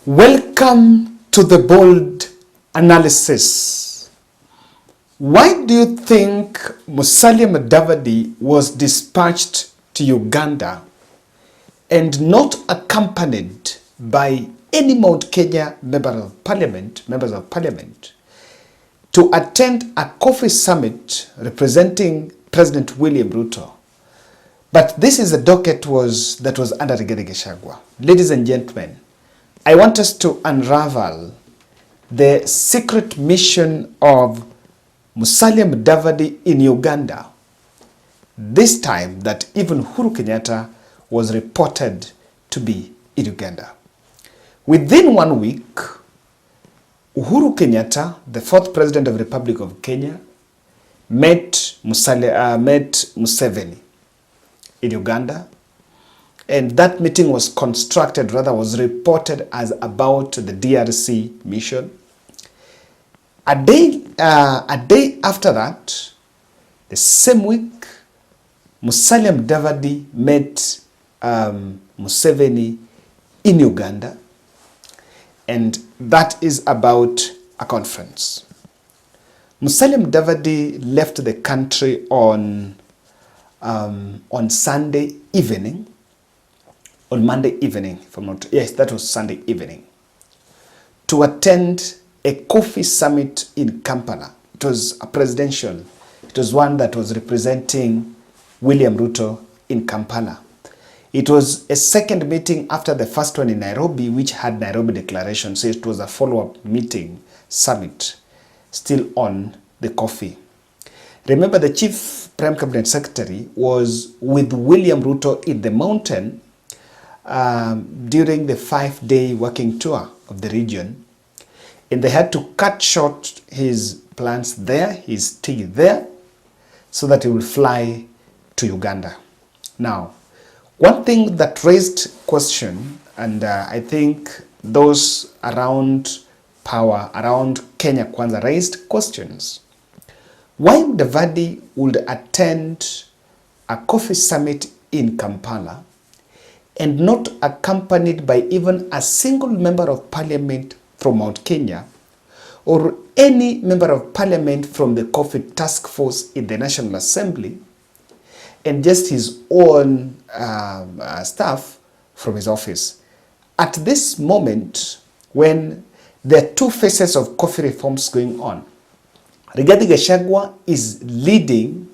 Welcome to the bold analysis. Why do you think Revealed-Mudavadi was dispatched to Uganda and not accompanied by any Mount Kenya members of parliament to attend a coffee summit representing President William Ruto? But this is a docket that was under Rigathi Gachagua. Ladies and gentlemen, I want us to unravel the secret mission of Revealed-Mudavadi in Uganda. This time that even Uhuru Kenyatta was reported to be in Uganda. Within 1 week, Uhuru Kenyatta, the fourth president of the Republic of Kenya, met Museveni in Uganda. And that meeting was was reported as about the DRC mission. A day after that, the same week, Revealed-Mudavadi met Museveni in Uganda. And that is about a conference. Revealed-Mudavadi left the country on Sunday evening. On Monday evening, that was Sunday evening, to attend a coffee summit in Kampala. It was a presidential. It was one that was representing William Ruto in Kampala. It was a second meeting after the first one in Nairobi, which had Nairobi Declaration. So it was a follow-up meeting, summit, still on the coffee. Remember, the Chief Prime Cabinet Secretary was with William Ruto in the mountain during the 5-day working tour of the region, and they had to cut short his plans there, his stay there, so that he will fly to Uganda. Now, one thing that raised question, and I think those around power, around Kenya Kwanza, raised questions. Why Mudavadi would attend a coffee summit in Kampala and not accompanied by even a single member of parliament from Mount Kenya or any member of parliament from the coffee task force in the National Assembly, and just his own staff from his office. At this moment, when there are two phases of coffee reforms going on, Rigathi Gachagua is leading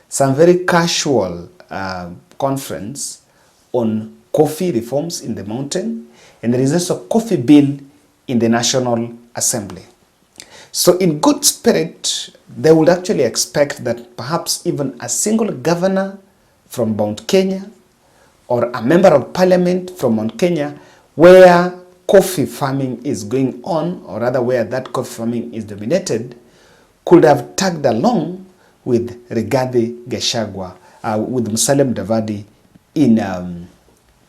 some very casual conference on coffee reforms in the mountain, and there is also a coffee bill in the National Assembly. So in good spirit, they would actually expect that perhaps even a single governor from Mount Kenya or a member of parliament from Mount Kenya, where coffee farming is going on, or rather where that coffee farming is dominated, could have tagged along with Rigathi Gachagua, with Revealed-Mudavadi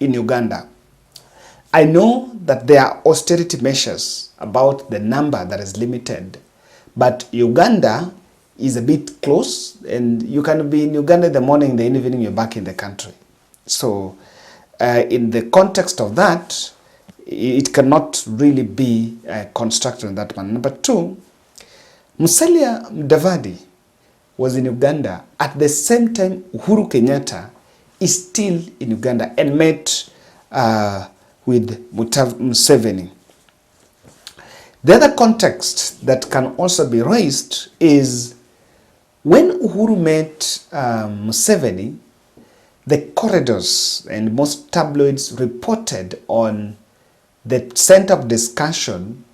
in Uganda. I know that there are austerity measures about the number that is limited, but Uganda is a bit close, and you can be in Uganda in the morning, in the evening you're back in the country. So in the context of that, it cannot really be constructed in that manner. Number two, Revealed-Mudavadi was in Uganda at the same time Uhuru Kenyatta is still in Uganda and met with Museveni. The other context that can also be raised is when Uhuru met Museveni, the corridors and most tabloids reported on the center of discussion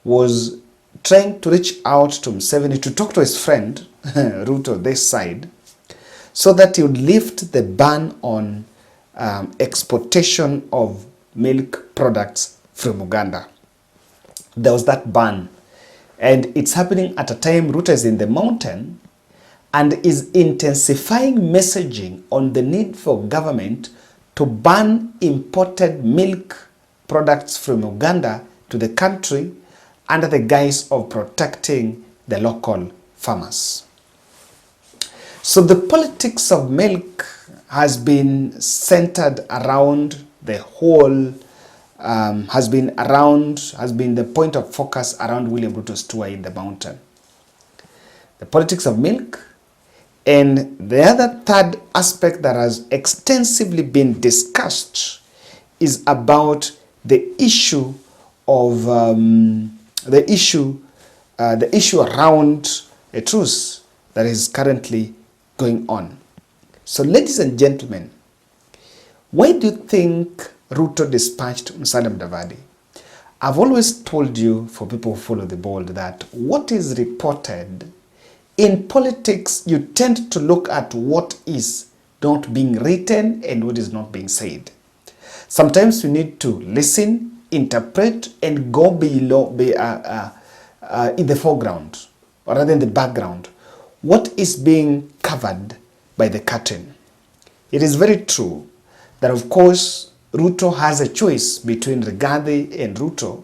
was trying to reach out to Museveni to talk to his friend, Ruto, this side, so that he would lift the ban on exportation of milk products from Uganda. There was that ban. And it's happening at a time Ruto is in the mountain and is intensifying messaging on the need for government to ban imported milk products from Uganda to the country under the guise of protecting the local farmers. So the politics of milk has been centered around the whole has been the point of focus around William Ruto's tour in the mountain. The politics of milk, and the other third aspect that has extensively been discussed is about the issue of the issue around a truce that is currently going on. So, ladies and gentlemen, why do you think Ruto dispatched Mtaani Mudavadi? I've always told you, for people who follow the ball, that what is reported in politics, you tend to look at what is not being written and what is not being said. Sometimes you need to listen, interpret, and go below, in the foreground, or rather in the background. What is being covered by the curtain? It is very true that, of course, Ruto has a choice between Rigathi and Ruto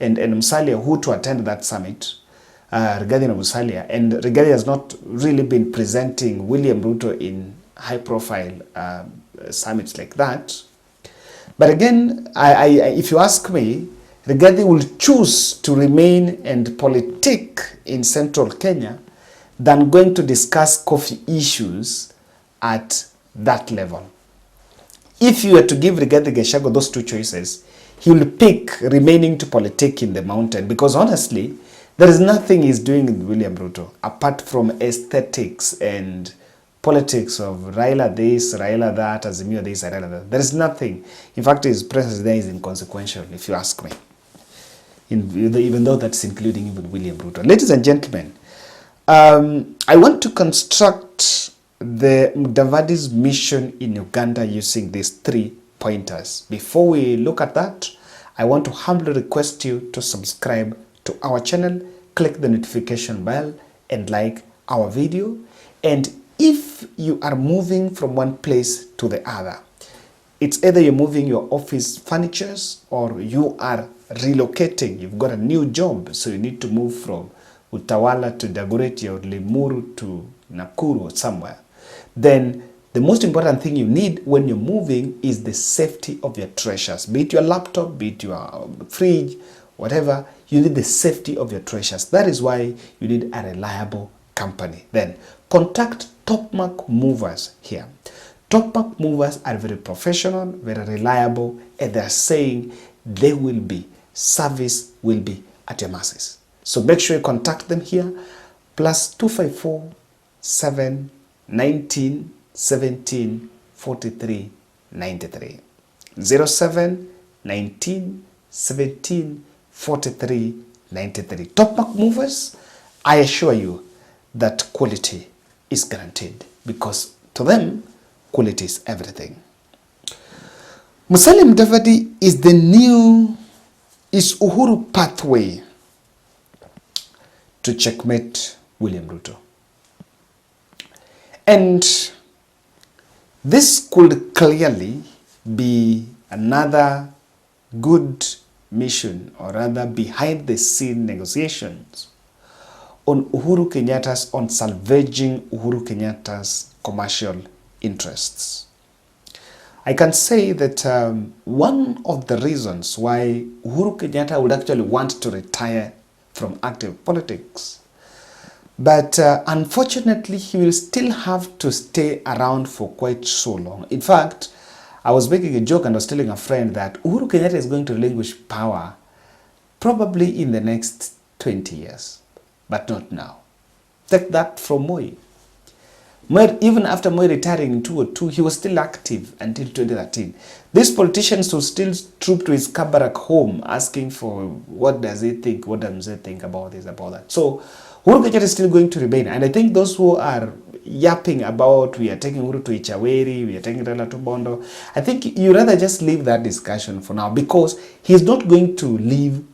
and Musalia, who to attend that summit. Rigathi and Musalia, and Rigathi has not really been presenting William Ruto in high-profile summits like that. But again, if you ask me, Rigathi will choose to remain and politic in central Kenya than going to discuss coffee issues at that level. If you were to give Rigathi Gachagua those two choices, he will pick remaining to politic in the mountain, because honestly, there is nothing he's doing with William Ruto apart from aesthetics and politics of Raila this, Raila that, Azimio this, Raila that. There is nothing. In fact, his presence there is inconsequential, if you ask me. Even though that's including even William Ruto. Ladies and gentlemen, I want to construct the Mudavadi's mission in Uganda using these 3 pointers. Before we look at that, I want to humbly request you to subscribe to our channel, click the notification bell, and like our video. And if you are moving from one place to the other, it's either you're moving your office furnitures or you are relocating. You've got a new job, so you need to move from Utawala to Dagoretti or Limuru to Nakuru or somewhere. Then the most important thing you need when you're moving is the safety of your treasures. Be it your laptop, be it your fridge, whatever, you need the safety of your treasures. That is why you need a reliable company. Then contact Topmark Movers here. Topmark Movers are very professional, very reliable, and they are saying they will be, service will be at your masses. So make sure you contact them here, plus 254 7 19 17 43 93. 07 19 17 43 93. Topmark Movers, I assure you that quality is guaranteed, because to them, quality is everything. Mtaani Mudavadi is Uhuru pathway to checkmate William Ruto. And this could clearly be another good mission, or rather behind the scene negotiations on salvaging Uhuru Kenyatta's commercial interests. I can say that one of the reasons why Uhuru Kenyatta would actually want to retire from active politics, but unfortunately he will still have to stay around for quite so long. In fact, I was making a joke and I was telling a friend that Uhuru Kenyatta is going to relinquish power probably in the next 20 years, but not now. Take that from Moi. Even after Moi retiring in 2002, he was still active until 2013. These politicians will still troop to his Kabarak home asking for what does he think, what does he think about this, about that. So Uhuru Kenyatta is still going to remain. And I think those who are yapping about we are taking Uhuru to Ichaweri, we are taking Raila to Bondo, I think you rather just leave that discussion for now, because he's not going to leave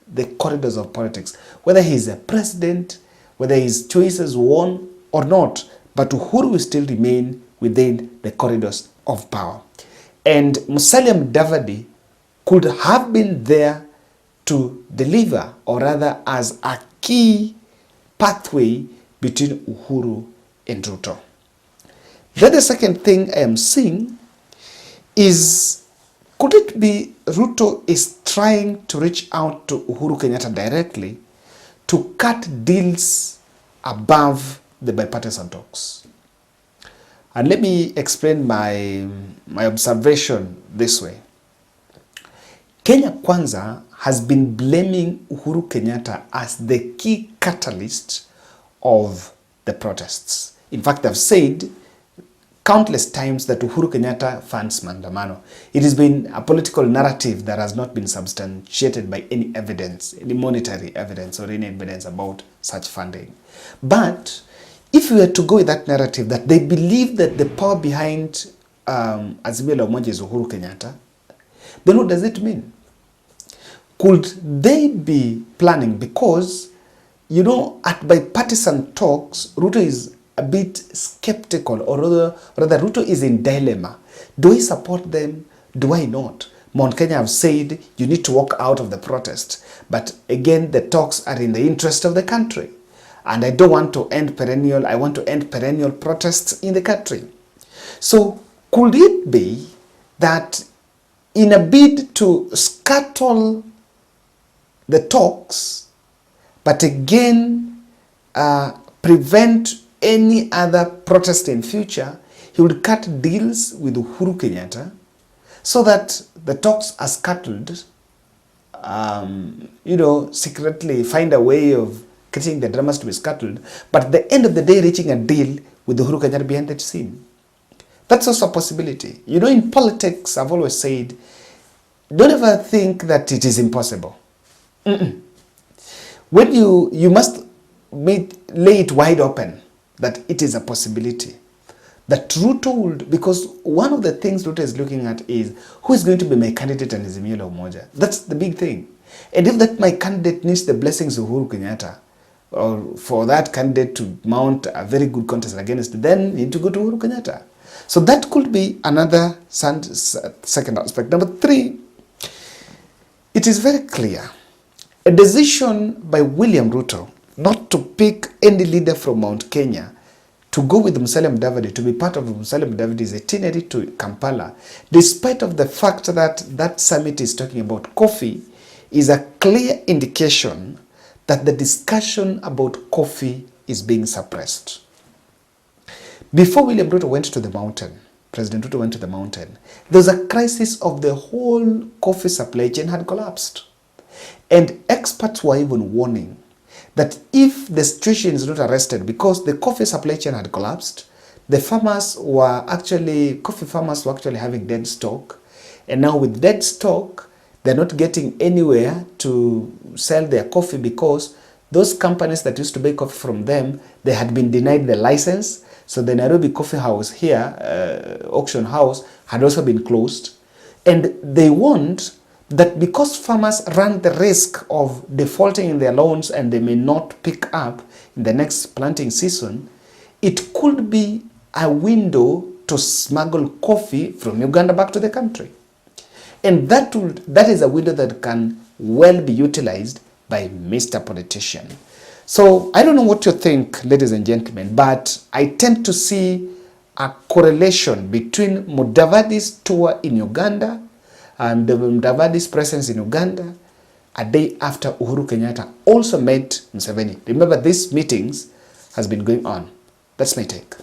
the corridors of politics, whether he's a president, whether his choices won or not, but Uhuru will still remain within the corridors of power. And Mtaani Mudavadi could have been there to deliver, or rather as a key pathway between Uhuru and Ruto. Then the second thing I am seeing is Could it be Ruto is trying to reach out to Uhuru Kenyatta directly to cut deals above the bipartisan talks? And let me explain my observation this way. Kenya Kwanza has been blaming Uhuru Kenyatta as the key catalyst of the protests. In fact, they've said countless times that Uhuru Kenyatta funds maandamano. It has been a political narrative that has not been substantiated by any evidence, any monetary evidence or any evidence about such funding. But if we were to go with that narrative that they believe that the power behind Azimio la Umoja is Uhuru Kenyatta, then what does it mean? Could they be planning? Because, you know, at bipartisan talks, Ruto is a bit skeptical, or rather Ruto is in dilemma. Do I support them? Do I not? Mount Kenya have said you need to walk out of the protest. But again, the talks are in the interest of the country. And I don't want to end perennial, I want to end perennial protests in the country. So could it be that in a bid to scuttle the talks, but again prevent any other protest in future, he would cut deals with Uhuru Kenyatta so that the talks are scuttled, you know, secretly find a way of getting the dramas to be scuttled, but at the end of the day reaching a deal with Uhuru Kenyatta behind the scene. That's also a possibility. You know, in politics, I've always said, don't ever think that it is impossible. When you must lay it wide open that it is a possibility. That Ruto would, because one of the things Ruto is looking at is who is going to be my candidate and Azimio la Umoja. That's the big thing. And if that my candidate needs the blessings of Uhuru Kenyatta, or for that candidate to mount a very good contest against, then you need to go to Uhuru Kenyatta. So that could be another second aspect. Number 3, it is very clear. A decision by William Ruto not to pick any leader from Mount Kenya to go with Musalia-Mudavadi, to be part of Musalia-Mudavadi's itinerary to Kampala, despite of the fact that that summit is talking about coffee, is a clear indication that the discussion about coffee is being suppressed. Before William Ruto went to the mountain, President Ruto went to the mountain, there was a crisis of the whole coffee supply chain had collapsed. And experts were even warning that if the situation is not arrested, because the coffee supply chain had collapsed, the coffee farmers were actually having dead stock. And now with dead stock, they're not getting anywhere to sell their coffee because those companies that used to buy coffee from them, they had been denied the license. So the Nairobi coffee house here, auction house, had also been closed. And they want that because farmers run the risk of defaulting in their loans and they may not pick up in the next planting season, it could be a window to smuggle coffee from Uganda back to the country. And that is a window that can well be utilized by Mr. Politician. So I don't know what you think, ladies and gentlemen, but I tend to see a correlation between Mudavadi's tour in Uganda and Mudavadi's presence in Uganda a day after Uhuru Kenyatta also met Museveni. Remember, these meetings has been going on. That's my take.